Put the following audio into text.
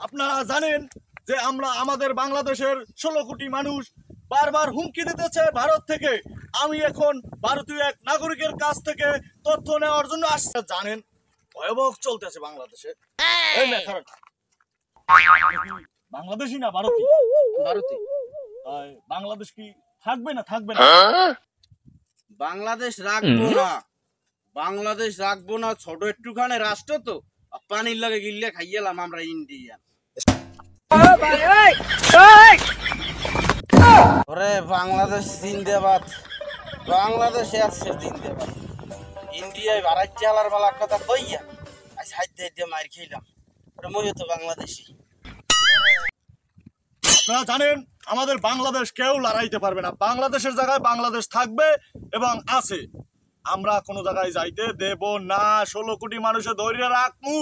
আপনারা জানেন যে আমরা আমাদের বাংলাদেশের 16 কোটি মানুষ বারবার হুমকি দিতেছে ভারত থেকে। আমি এখন ভারতীয় এক নাগরিকের কাছ থেকে তথ্য নেওয়ার জন্য আসছে। জানেন ভয়াবহ চলতেছে বাংলাদেশে। এই না কারণ বাংলাদেশি না ভারতী ভারতী বাংলাদেশ কি থাকবে না বাংলাদেশ রাখবো না, বাংলাদেশ রাখবো না। ছোট একটুখানি রাষ্ট্র তো, পানির লাগে গিল্লে খাইয়েলাম আমরা ইন্ডিয়ান। ওরে বাংলাদেশ জিন্দাবাদ, বাংলাদেশ আছে জিন্দাবাদ। ইন্ডিয়ায় ভাড়াই চালার বেলার কথা কইয়া আজ হাইতে হাইতে মার খেলাম। ওরে মইও তো বাংলাদেশি। আপনারা জানেন আমাদের বাংলাদেশ কেউ লড়াইতে পারবে না। বাংলাদেশের জায়গায় বাংলাদেশ থাকবে এবং আছে। আমরা কোনো জায়গায় যাইতে দেব না। 16 কোটি মানুষের ধৈর্য রাখমু।